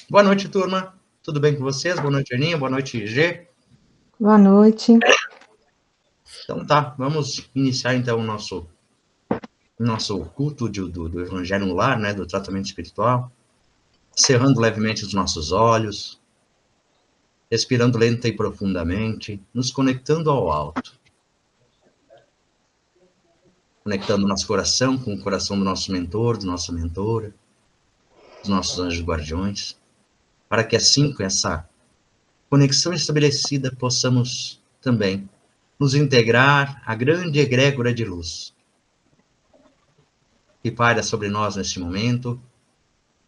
Boa noite, turma. Tudo bem com vocês? Boa noite, Aninha. Boa noite, G. Boa noite. Então tá, vamos iniciar então o nosso culto do Evangelho no Lar, né, do tratamento espiritual, cerrando levemente os nossos olhos, respirando lenta e profundamente, nos conectando ao alto, conectando nosso coração com o coração do nosso mentor, da nossa mentora, dos nossos anjos guardiões, para que assim, com essa conexão estabelecida, possamos também nos integrar à grande egrégora de luz que paira sobre nós neste momento,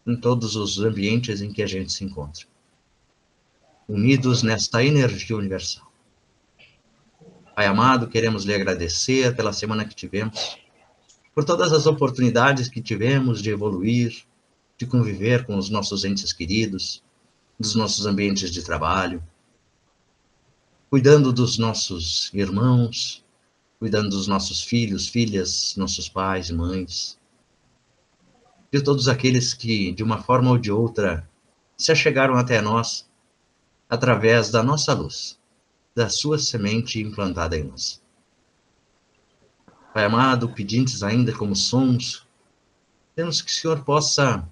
em todos os ambientes em que a gente se encontra, unidos nesta energia universal. Pai amado, queremos lhe agradecer pela semana que tivemos, por todas as oportunidades que tivemos de evoluir, de conviver com os nossos entes queridos, dos nossos ambientes de trabalho, cuidando dos nossos irmãos, cuidando dos nossos filhos, filhas, nossos pais e mães, de todos aqueles que, de uma forma ou de outra, se achegaram até nós através da nossa luz, da sua semente implantada em nós. Pai amado, pedintes ainda como somos, temos que o Senhor possa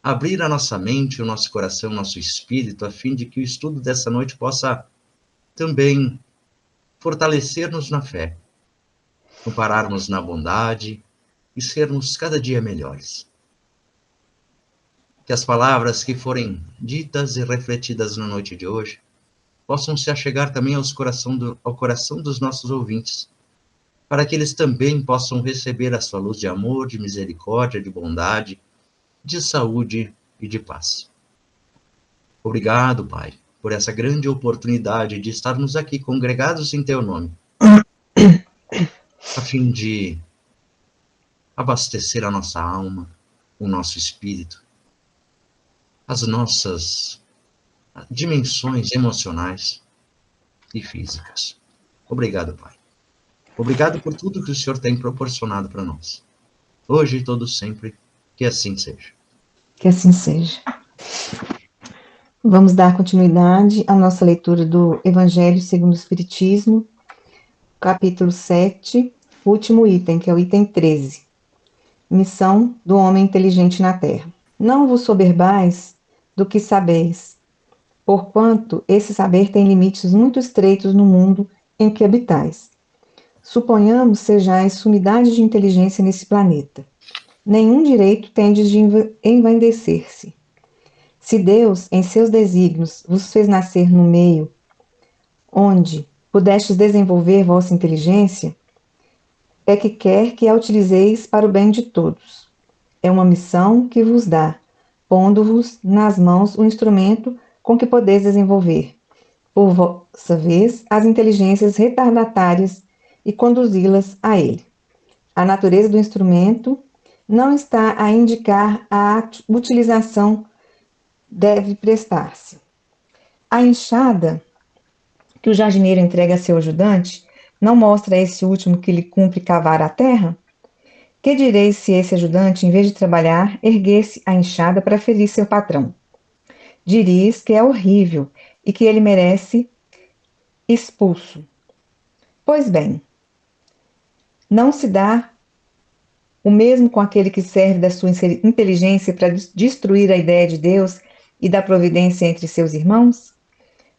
abrir a nossa mente, o nosso coração, o nosso espírito, a fim de que o estudo dessa noite possa também fortalecer-nos na fé, ampararmos na bondade e sermos cada dia melhores. Que as palavras que forem ditas e refletidas na noite de hoje possam se achegar também ao coração dos nossos ouvintes, para que eles também possam receber a sua luz de amor, de misericórdia, de bondade, de saúde e de paz. Obrigado, Pai, por essa grande oportunidade de estarmos aqui congregados em Teu nome, a fim de abastecer a nossa alma, o nosso espírito, as nossas dimensões emocionais e físicas. Obrigado, Pai. Obrigado por tudo que o Senhor tem proporcionado para nós. Hoje e todo sempre, que assim seja. Que assim seja. Vamos dar continuidade à nossa leitura do Evangelho segundo o Espiritismo, capítulo 7, último item, que é o item 13. Missão do homem inteligente na Terra. Não vos soberbais do que sabeis, porquanto esse saber tem limites muito estreitos no mundo em que habitais. Suponhamos sejais sumidade de inteligência nesse planeta. Nenhum direito tendes de envaidecer-se. Se Deus, em seus desígnios, vos fez nascer no meio onde pudestes desenvolver vossa inteligência, é que quer que a utilizeis para o bem de todos. É uma missão que vos dá, pondo-vos nas mãos o instrumento com que podeis desenvolver, por vossa vez, as inteligências retardatárias e conduzi-las a ele. A natureza do instrumento não está a indicar a utilização deve prestar-se. A enxada que o jardineiro entrega a seu ajudante não mostra a esse último que lhe cumpre cavar a terra? Que direis se esse ajudante, em vez de trabalhar, erguesse a enxada para ferir seu patrão? Direis que é horrível e que ele merece expulso. Pois bem, não se dá o mesmo com aquele que serve da sua inteligência para destruir a ideia de Deus e da providência entre seus irmãos?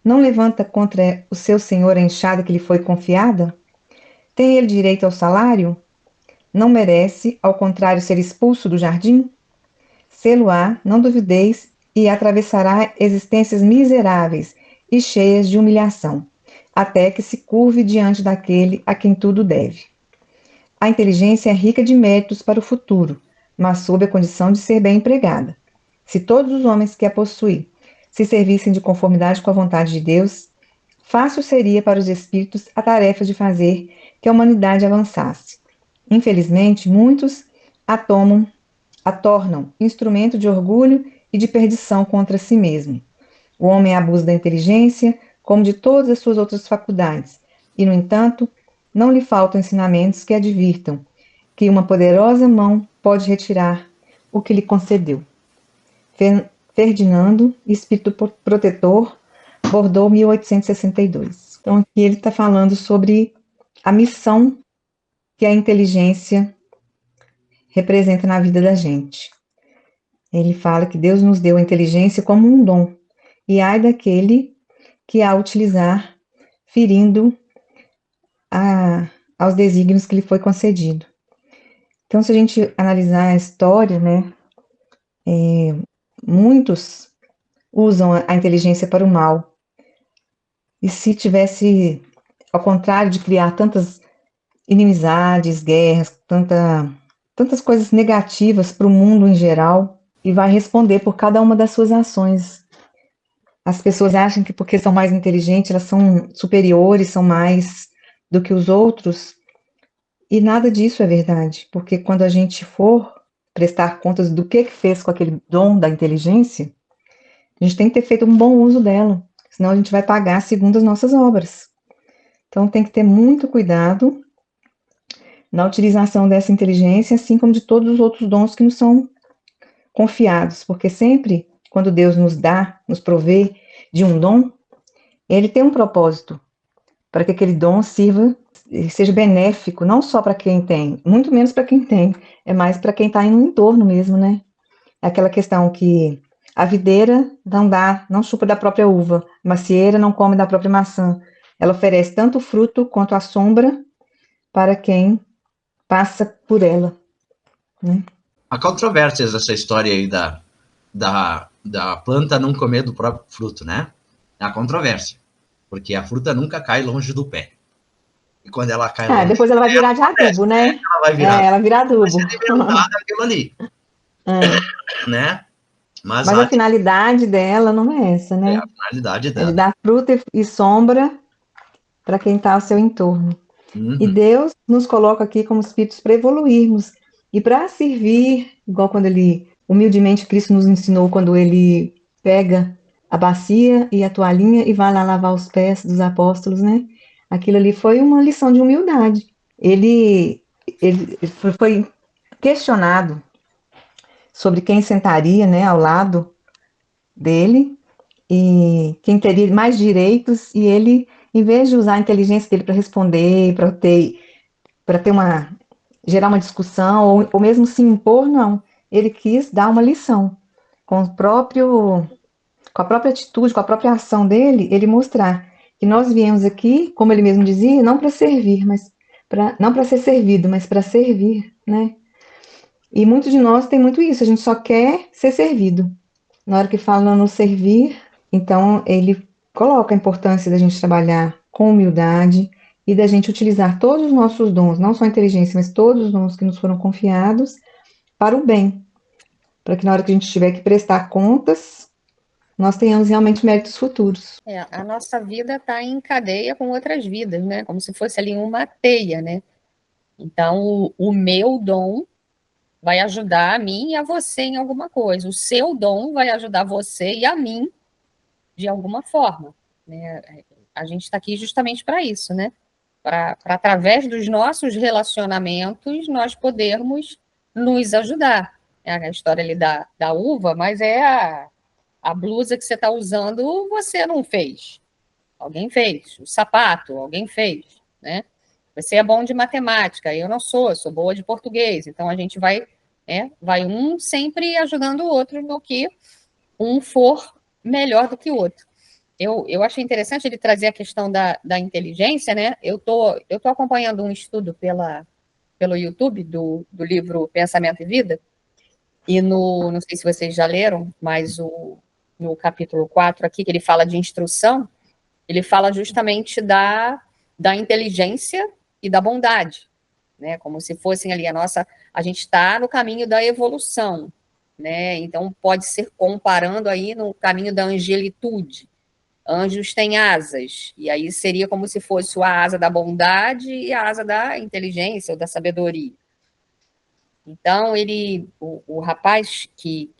Não levanta contra o seu senhor a enxada que lhe foi confiada? Tem ele direito ao salário? Não merece, ao contrário, ser expulso do jardim? Sê-lo-á, não duvideis, e atravessará existências miseráveis e cheias de humilhação, até que se curve diante daquele a quem tudo deve. A inteligência é rica de méritos para o futuro, mas sob a condição de ser bem empregada. Se todos os homens que a possuem se servissem de conformidade com a vontade de Deus, fácil seria para os espíritos a tarefa de fazer que a humanidade avançasse. Infelizmente, muitos a tornam instrumento de orgulho e de perdição contra si mesmo. O homem abusa da inteligência, como de todas as suas outras faculdades, e, no entanto, não lhe faltam ensinamentos que advirtam que uma poderosa mão pode retirar o que lhe concedeu. Ferdinando, espírito protetor, Bordeaux, 1862. Então, aqui ele está falando sobre a missão que a inteligência representa na vida da gente. Ele fala que Deus nos deu a inteligência como um dom, e ai daquele que a utilizar ferindo aos desígnios que lhe foi concedido. Então, se a gente analisar a história, né, muitos usam a inteligência para o mal. E se tivesse, ao contrário de criar tantas inimizades, guerras, tantas coisas negativas para o mundo em geral, e vai responder por cada uma das suas ações. As pessoas acham que porque são mais inteligentes, elas são superiores, são mais do que os outros, e nada disso é verdade, porque quando a gente for prestar contas do que fez com aquele dom da inteligência, a gente tem que ter feito um bom uso dela, senão a gente vai pagar segundo as nossas obras. Então tem que ter muito cuidado na utilização dessa inteligência, assim como de todos os outros dons que nos são confiados, porque sempre quando Deus nos dá, nos provê de um dom, ele tem um propósito, para que aquele dom sirva, seja benéfico, não só para quem tem, muito menos para quem tem, é mais para quem está no entorno mesmo, né? É aquela questão que a videira não chupa da própria uva, a macieira não come da própria maçã. Ela oferece tanto o fruto quanto a sombra para quem passa por ela, né? Há controvérsias dessa história aí da planta não comer do próprio fruto, né? Há controvérsia, porque a fruta nunca cai longe do pé. E quando ela cai longe, Depois ela vai virar de adubo, né? ela vai virar, Ela vira vai adubo. ser alimentada aquilo ali, né? Mas Mas a há finalidade dela não é essa, né? a finalidade É de dela. dar fruta e sombra para quem está ao seu entorno. E Uhum. Deus nos coloca aqui como espíritos para evoluirmos e para servir, igual quando ele, humildemente, Cristo nos ensinou quando ele pega a bacia e a toalhinha e vai lá lavar os pés dos apóstolos, né? Aquilo ali foi uma lição de humildade. Ele foi questionado sobre quem sentaria, né, ao lado dele e quem teria mais direitos, e ele, em vez de usar a inteligência dele para responder, para ter gerar uma discussão, ou mesmo se impor, não. Ele quis dar uma lição. Com a própria atitude, com a própria ação dele, ele mostrar que nós viemos aqui, como ele mesmo dizia, não para servir, não para ser servido, mas para servir, né? E muitos de nós tem muito isso, a gente só quer ser servido. Na hora que fala no servir, então ele coloca a importância da gente trabalhar com humildade e da gente utilizar todos os nossos dons, não só a inteligência, mas todos os dons que nos foram confiados para o bem, para que na hora que a gente tiver que prestar contas, nós tenhamos realmente méritos futuros. A nossa vida está em cadeia com outras vidas, né? Como se fosse ali uma teia, né? Então, o meu dom vai ajudar a mim e a você em alguma coisa. O seu dom vai ajudar você e a mim de alguma forma, né? A gente está aqui justamente para isso, né? Para através dos nossos relacionamentos, nós podermos nos ajudar. É a história ali da uva, mas é a blusa que você está usando, você não fez. Alguém fez. O sapato, alguém fez, né? Você é bom de matemática, eu não sou boa de português. Então, a gente vai um sempre ajudando o outro no que um for melhor do que o outro. Eu achei interessante ele trazer a questão da inteligência, né? Eu tô acompanhando um estudo pelo YouTube do livro Pensamento e Vida, e não sei se vocês já leram, mas no capítulo 4 aqui, que ele fala de instrução, ele fala justamente da inteligência e da bondade, né? Como se fossem ali a gente está no caminho da evolução, né? Então pode ser comparando aí no caminho da angelitude. Anjos têm asas, e aí seria como se fosse a asa da bondade e a asa da inteligência ou da sabedoria. Então, o rapaz que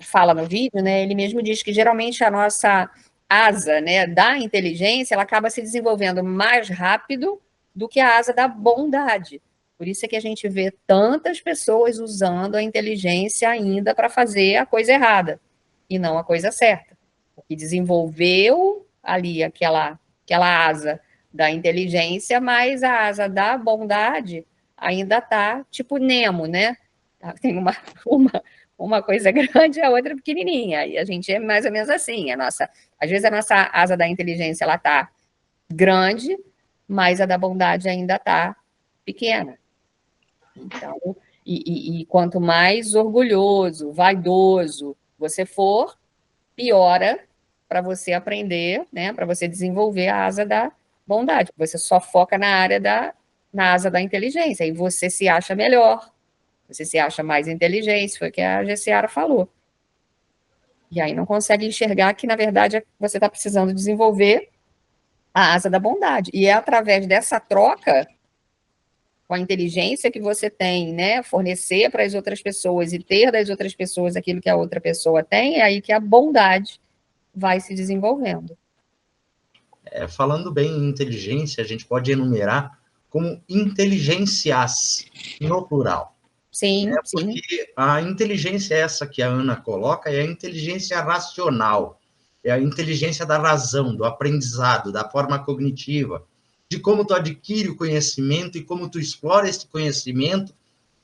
fala no vídeo, né, ele mesmo diz que geralmente a nossa asa, né, da inteligência, ela acaba se desenvolvendo mais rápido do que a asa da bondade. Por isso é que a gente vê tantas pessoas usando a inteligência ainda para fazer a coisa errada. e não a coisa certa. O que desenvolveu ali aquela asa da inteligência, mas a asa da bondade ainda está tipo Nemo, né? Tem uma coisa grande e a outra pequenininha. E a gente é mais ou menos assim. Às vezes a nossa asa da inteligência ela está grande, mas a da bondade ainda está pequena. Então, e quanto mais orgulhoso, vaidoso você for, piora para você aprender, né? Para você desenvolver a asa da bondade. Você só foca na asa da inteligência, e você se acha melhor, você se acha mais inteligente, foi o que a Gessiara falou. E aí não consegue enxergar que, na verdade, você está precisando desenvolver a asa da bondade. E é através dessa troca com a inteligência que você tem, né, fornecer para as outras pessoas e ter das outras pessoas aquilo que a outra pessoa tem, é aí que a bondade vai se desenvolvendo. Falando bem em inteligência, a gente pode enumerar como inteligências no plural. Sim, porque a inteligência essa que a Ana coloca é a inteligência racional, é a inteligência da razão, do aprendizado, da forma cognitiva, de como tu adquire o conhecimento e como tu explora esse conhecimento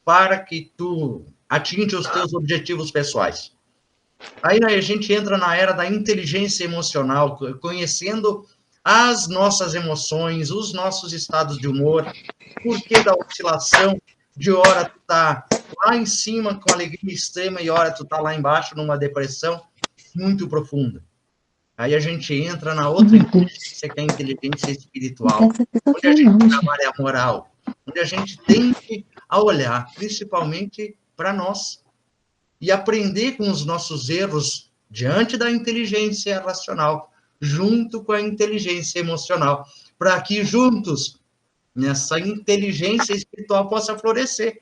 para que tu atinja os teus objetivos pessoais. Aí a gente entra na era da inteligência emocional, conhecendo as nossas emoções, os nossos estados de humor, por que da oscilação, de hora tu tá lá em cima com alegria extrema e hora tu tá lá embaixo numa depressão muito profunda. Aí a gente entra na outra inteligência, que é a inteligência espiritual, onde a gente trabalha a moral, onde a gente tende a olhar principalmente para nós e aprender com os nossos erros diante da inteligência racional, junto com a inteligência emocional, para que juntos nessa inteligência espiritual possa florescer,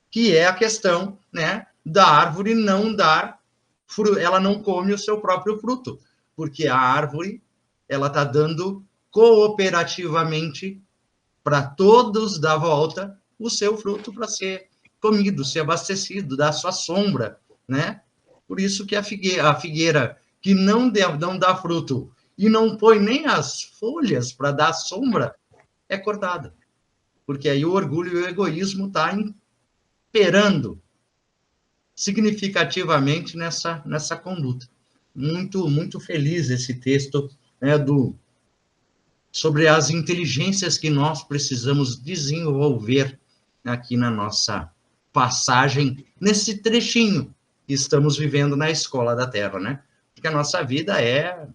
que é a questão, né, da árvore não dar fruto, ela não come o seu próprio fruto, porque a árvore ela está dando cooperativamente para todos da volta o seu fruto para ser comido, ser abastecido, dar sua sombra, né? Por isso que a figueira que não dá fruto e não põe nem as folhas para dar sombra é cortada, porque aí o orgulho e o egoísmo tá imperando significativamente nessa conduta. Muito feliz esse texto, né, sobre as inteligências que nós precisamos desenvolver aqui na nossa passagem, nesse trechinho que estamos vivendo na escola da Terra, né? Porque a nossa vida a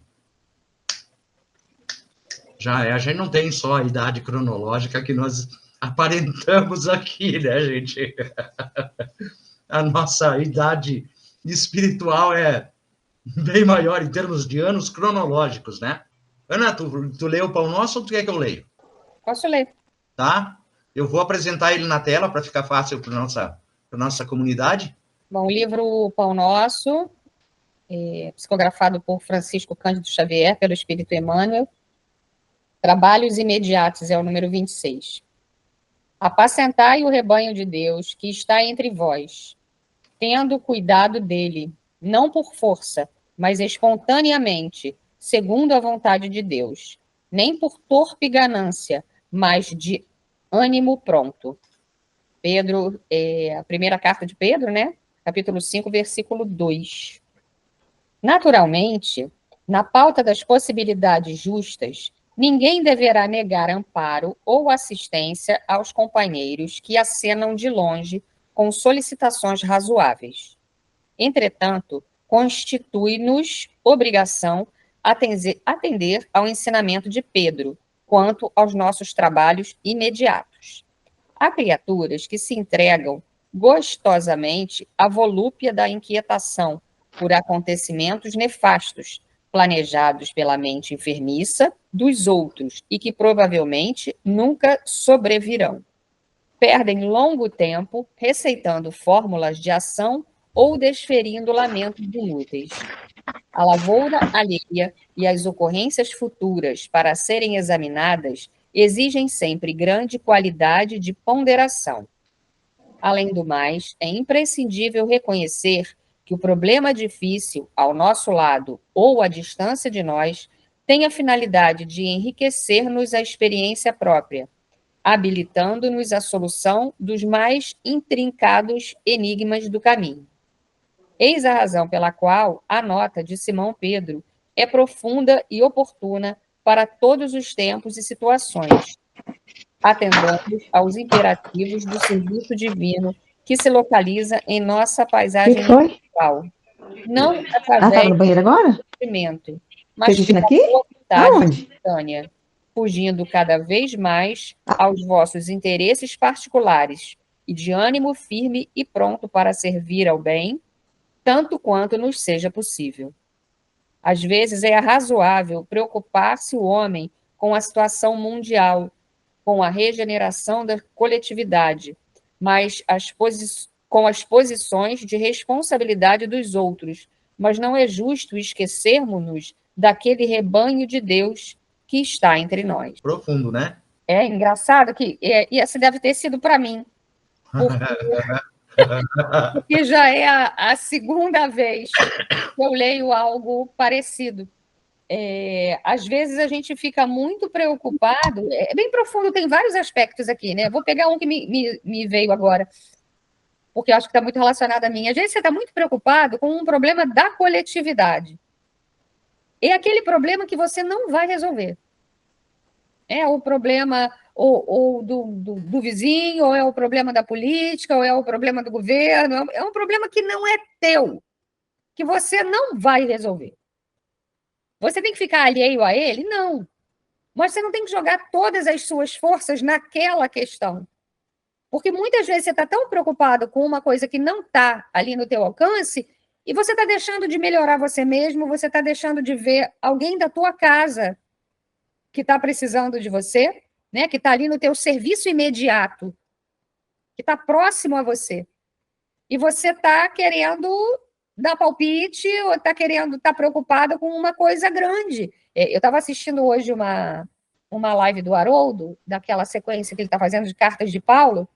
gente não tem só a idade cronológica que nós aparentamos aqui, né, gente? A nossa idade espiritual é bem maior em termos de anos cronológicos, né? Ana, tu leu o Pão Nosso ou tu quer que eu leia? Posso ler. Tá? Eu vou apresentar ele na tela para ficar fácil para nossa comunidade. Bom, o livro Pão Nosso, psicografado por Francisco Cândido Xavier, pelo Espírito Emmanuel. Trabalhos Imediatos, é o número 26. Apacentai o rebanho de Deus que está entre vós, tendo cuidado dele, não por força, mas espontaneamente, segundo a vontade de Deus, nem por torpe ganância, mas de ânimo pronto. Pedro, a primeira carta de Pedro, né? Capítulo 5, versículo 2. Naturalmente, na pauta das possibilidades justas, ninguém deverá negar amparo ou assistência aos companheiros que acenam de longe com solicitações razoáveis. Entretanto, constitui-nos obrigação atender ao ensinamento de Pedro quanto aos nossos trabalhos imediatos. Há criaturas que se entregam gostosamente à volúpia da inquietação por acontecimentos nefastos, planejados pela mente enfermiça dos outros e que provavelmente nunca sobrevirão. Perdem longo tempo receitando fórmulas de ação ou desferindo lamentos inúteis. A lavoura alheia e as ocorrências futuras para serem examinadas exigem sempre grande qualidade de ponderação. Além do mais, é imprescindível reconhecer que o problema difícil ao nosso lado ou à distância de nós tem a finalidade de enriquecer-nos a experiência própria, habilitando-nos a solução dos mais intrincados enigmas do caminho. Eis a razão pela qual a nota de Simão Pedro é profunda e oportuna para todos os tempos e situações, atendendo aos imperativos do serviço divino que se localiza em nossa paisagem espiritual, não através estava no banheiro agora? do sofrimento, mas pela aqui? Vontade Aonde? espontânea, fugindo cada vez mais aos vossos interesses particulares e de ânimo firme e pronto para servir ao bem, tanto quanto nos seja possível. Às vezes é razoável preocupar-se o homem com a situação mundial, com a regeneração da coletividade, mas com as posições de responsabilidade dos outros. Mas não é justo esquecermos-nos daquele rebanho de Deus que está entre nós. Profundo, né? É engraçado que e essa deve ter sido para mim, porque já é a segunda vez que eu leio algo parecido. Às vezes a gente fica muito preocupado, é bem profundo, tem vários aspectos aqui, né? Vou pegar um que me veio agora, porque eu acho que está muito relacionado a mim. Às vezes você está muito preocupado com um problema da coletividade. É aquele problema que você não vai resolver. É o problema ou do vizinho, ou é o problema da política, ou é o problema do governo. É um problema que não é teu, que você não vai resolver. Você tem que ficar alheio a ele? Não. Mas você não tem que jogar todas as suas forças naquela questão. Porque muitas vezes você está tão preocupado com uma coisa que não está ali no teu alcance e você está deixando de melhorar você mesmo, você está deixando de ver alguém da tua casa que está precisando de você, né? Que está ali no teu serviço imediato, que está próximo a você. E você está querendo dar palpite ou está preocupada com uma coisa grande. Eu estava assistindo hoje uma live do Haroldo, daquela sequência que ele está fazendo de cartas de Paulo,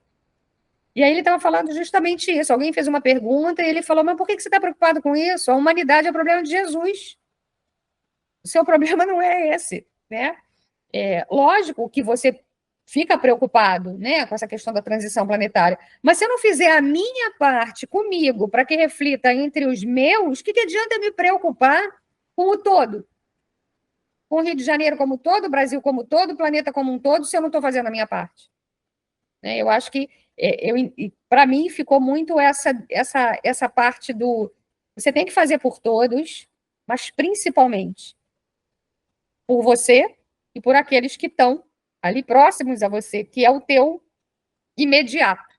e aí ele estava falando justamente isso. Alguém fez uma pergunta e ele falou, mas por que você está preocupado com isso? A humanidade é o problema de Jesus. O seu problema não é esse, né? Lógico que você fica preocupado, né, com essa questão da transição planetária, mas se eu não fizer a minha parte comigo para que reflita entre os meus, o que adianta eu me preocupar com o todo? Com o Rio de Janeiro como todo, o Brasil como todo, o planeta como um todo, se eu não estou fazendo a minha parte? Eu acho que, para mim, ficou muito essa parte do... Você tem que fazer por todos, mas principalmente por você e por aqueles que estão ali próximos a você, que é o teu imediato.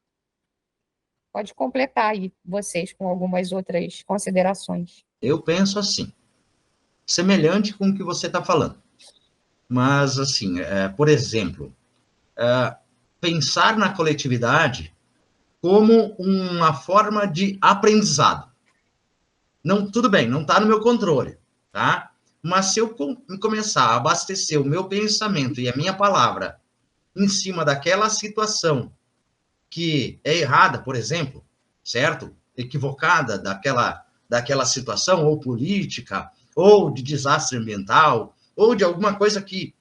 Pode completar aí vocês com algumas outras considerações. Eu penso assim, semelhante com o que você está falando. Mas, assim, por exemplo, pensar na coletividade como uma forma de aprendizado. Não, tudo bem, não está no meu controle, tá? Mas se eu começar a abastecer o meu pensamento e a minha palavra em cima daquela situação que é errada, por exemplo, certo? Equivocada daquela situação, ou política, ou de desastre ambiental, ou de alguma coisa que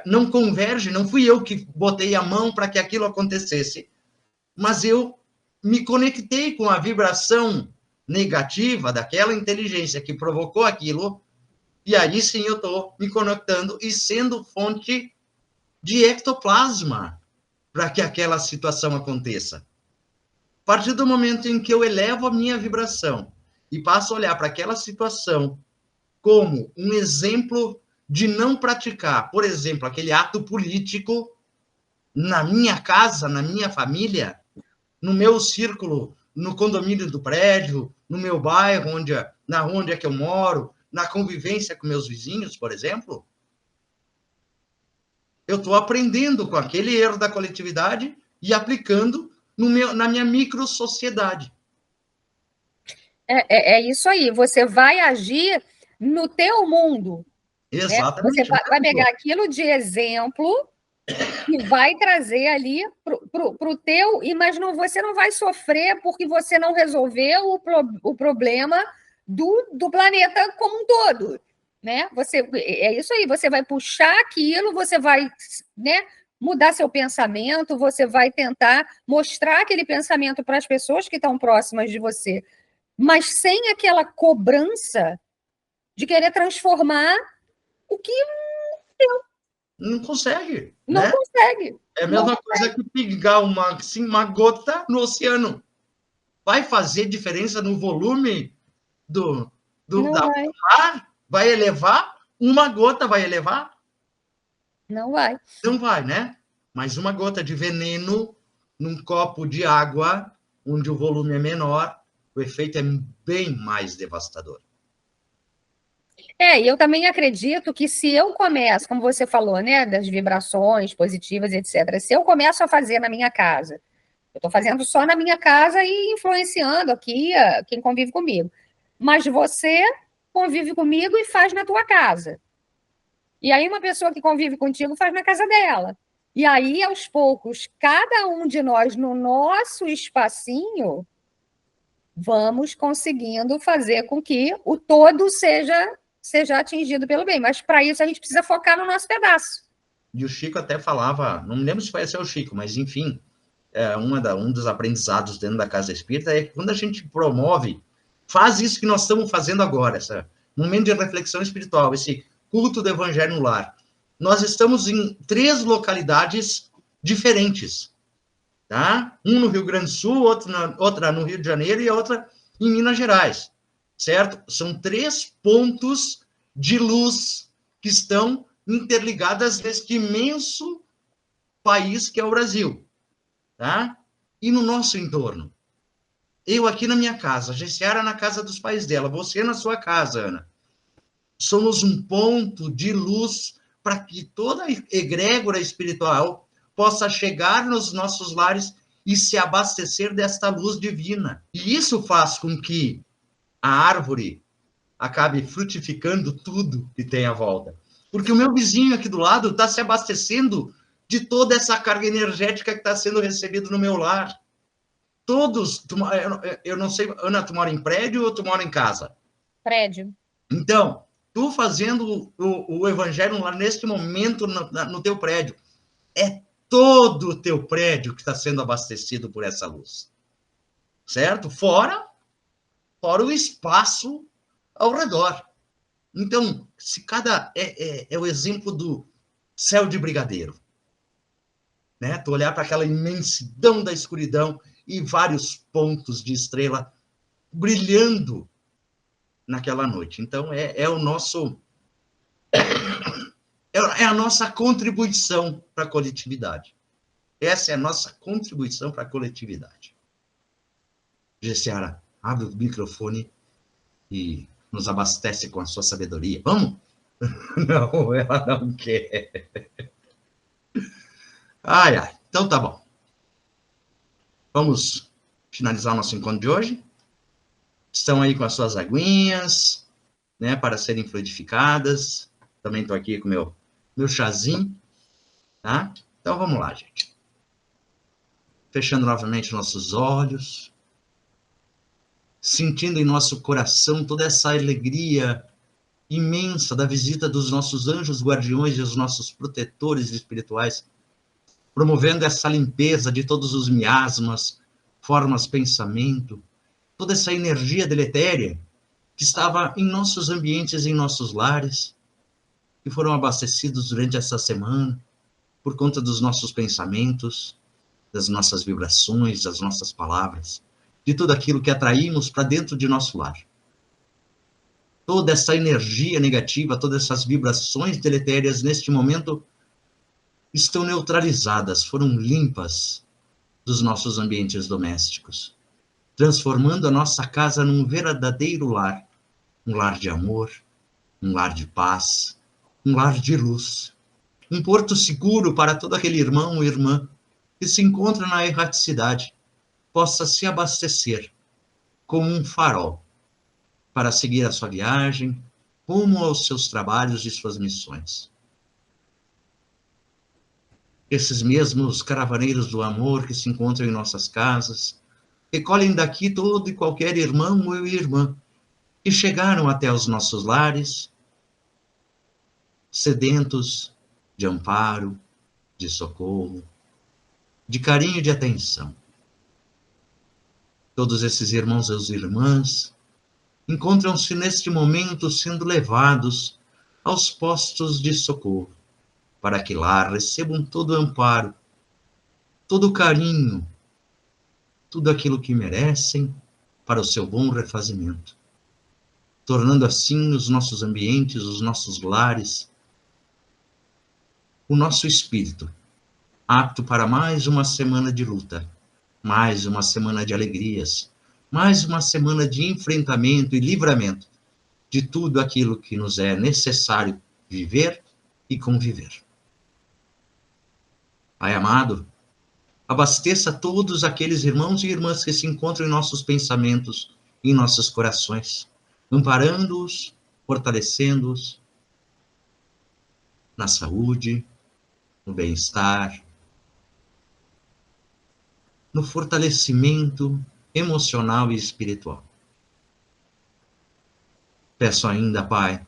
não converge, não fui eu que botei a mão para que aquilo acontecesse, mas eu me conectei com a vibração negativa daquela inteligência que provocou aquilo, e aí sim eu estou me conectando e sendo fonte de ectoplasma para que aquela situação aconteça. A partir do momento em que eu elevo a minha vibração e passo a olhar para aquela situação como um exemplo de não praticar, por exemplo, aquele ato político na minha casa, na minha família, no meu círculo, no condomínio do prédio, no meu bairro, na rua onde é que eu moro, na convivência com meus vizinhos, por exemplo, eu estou aprendendo com aquele erro da coletividade e aplicando na minha microsociedade. É isso aí, você vai agir no teu mundo. Exatamente. Né? Você vai pegar aquilo de exemplo E vai trazer ali para o teu, mas não, você não vai sofrer porque você não resolveu o problema do planeta como um todo, né? É isso aí, você vai puxar aquilo, você vai, né, mudar seu pensamento, você vai tentar mostrar aquele pensamento para as pessoas que estão próximas de você, mas sem aquela cobrança de querer transformar o que Não consegue, não né? consegue. É a Não, mesma coisa que pingar uma gota no oceano. Vai fazer diferença no volume não da vai, mar? Vai elevar? Uma gota vai elevar? não vai. Não vai, né? Mas uma gota de veneno num copo de água, onde o volume é menor, o efeito é bem mais devastador. E eu também acredito que se eu começo, como você falou, né, das vibrações positivas, etc., se eu começo a fazer na minha casa, eu estou fazendo só na minha casa e influenciando aqui quem convive comigo. Mas você convive comigo e faz na tua casa. E aí uma pessoa que convive contigo faz na casa dela. E aí, aos poucos, cada um de nós, no nosso espacinho, vamos conseguindo fazer com que o todo seja atingido pelo bem. Mas para isso a gente precisa focar no nosso pedaço. E o Chico até falava, não me lembro se foi esse o Chico, mas enfim, um dos aprendizados dentro da Casa Espírita é que quando a gente promove, faz isso que nós estamos fazendo agora, esse momento de reflexão espiritual, esse culto do Evangelho no lar. Nós estamos em 3 localidades diferentes, tá? Um no Rio Grande do Sul, outra no Rio de Janeiro e a outra em Minas Gerais, certo? São 3 pontos de luz que estão interligadas neste imenso país que é o Brasil, tá? E no nosso entorno. Eu aqui na minha casa, a Gessiara na casa dos pais dela, você na sua casa, Ana. Somos um ponto de luz para que toda a egrégora espiritual possa chegar nos nossos lares e se abastecer desta luz divina. E isso faz com que a árvore acabe frutificando tudo que tem à volta. Porque o meu vizinho aqui do lado está se abastecendo de toda essa carga energética que está sendo recebida no meu lar. Todos, eu não sei, Ana, tu mora em prédio ou tu mora em casa? Prédio. Então, tu fazendo o evangelho lá neste momento no teu prédio, é todo o teu prédio que está sendo abastecido por essa luz. Certo? Fora o espaço ao redor. Então, se cada é o exemplo do céu de brigadeiro, né? Tu olhar para aquela imensidão da escuridão e vários pontos de estrela brilhando naquela noite. Então, é o nosso é a nossa contribuição para a coletividade. Essa é a nossa contribuição para a coletividade. Gessiara, abre o microfone e nos abastece com a sua sabedoria. Vamos? Não, ela não quer. Ai, ai. Então tá bom. Vamos finalizar o nosso encontro de hoje. Estão aí com as suas aguinhas, né, para serem fluidificadas. Também estou aqui com meu chazinho, tá? Então vamos lá, gente. Fechando novamente nossos olhos, sentindo em nosso coração toda essa alegria imensa da visita dos nossos anjos guardiões e os nossos protetores espirituais, promovendo essa limpeza de todos os miasmas, formas, pensamento, toda essa energia deletéria que estava em nossos ambientes, em nossos lares, que foram abastecidos durante essa semana, por conta dos nossos pensamentos, das nossas vibrações, das nossas palavras, de tudo aquilo que atraímos para dentro de nosso lar. Toda essa energia negativa, todas essas vibrações deletérias, neste momento, estão neutralizadas, foram limpas dos nossos ambientes domésticos, transformando a nossa casa num verdadeiro lar, um lar de amor, um lar de paz, um lar de luz, um porto seguro para todo aquele irmão ou irmã que se encontra na erraticidade, possa se abastecer como um farol para seguir a sua viagem, rumo aos seus trabalhos e suas missões. esses mesmos caravaneiros do amor que se encontram em nossas casas, recolhem daqui todo e qualquer irmão ou irmã que chegaram até os nossos lares, sedentos de amparo, de socorro, de carinho e de atenção. Todos esses irmãos e irmãs encontram-se neste momento sendo levados aos postos de socorro, para que lá recebam todo o amparo, todo o carinho, tudo aquilo que merecem para o seu bom refazimento, tornando assim os nossos ambientes, os nossos lares, o nosso espírito apto para mais uma semana de luta, mais uma semana de alegrias, mais uma semana de enfrentamento e livramento de tudo aquilo que nos é necessário viver e conviver. Pai amado, abasteça todos aqueles irmãos e irmãs que se encontram em nossos pensamentos, em nossos corações, amparando-os, fortalecendo-os na saúde, no bem-estar, no fortalecimento emocional e espiritual. Peço ainda, Pai,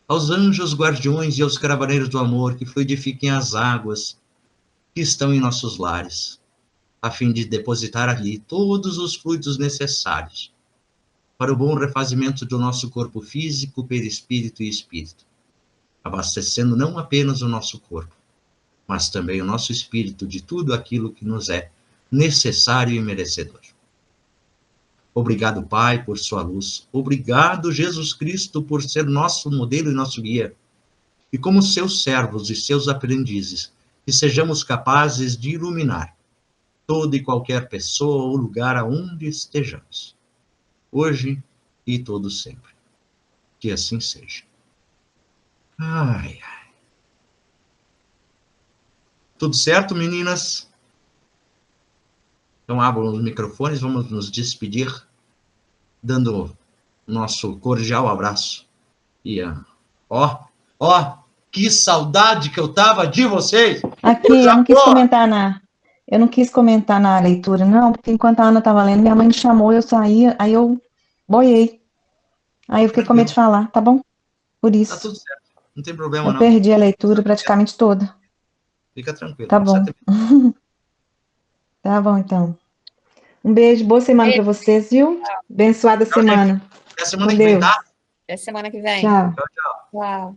aos anjos guardiões e aos caravaneiros do amor que fluidifiquem as águas que estão em nossos lares, a fim de depositar ali todos os fluidos necessários para o bom refazimento do nosso corpo físico, perispírito e espírito, abastecendo não apenas o nosso corpo, mas também o nosso espírito de tudo aquilo que nos é necessário e merecedor. Obrigado, Pai, por sua luz. Obrigado, Jesus Cristo, por ser nosso modelo e nosso guia. E como seus servos e seus aprendizes, que sejamos capazes de iluminar toda e qualquer pessoa ou lugar aonde estejamos, hoje e todo sempre. Que assim seja. Ai, ai. Tudo certo, meninas? Então abram os microfones, vamos nos despedir, dando nosso cordial abraço. E que saudade que eu tava de vocês! Aqui, eu não quis comentar na leitura, não, porque enquanto a Ana estava lendo, minha mãe me chamou, eu saí, aí eu boiei. Aí eu fiquei com medo de falar, tá bom? Por isso. Tá tudo certo, não tem problema eu não. Perdi a leitura praticamente toda. Fica tranquilo. Tá bom. Tá bom, então. Um beijo, boa semana para vocês, viu? Abençoada semana. Até semana que vem, tá? Até semana que vem. Tchau. Tchau, tchau. Tchau.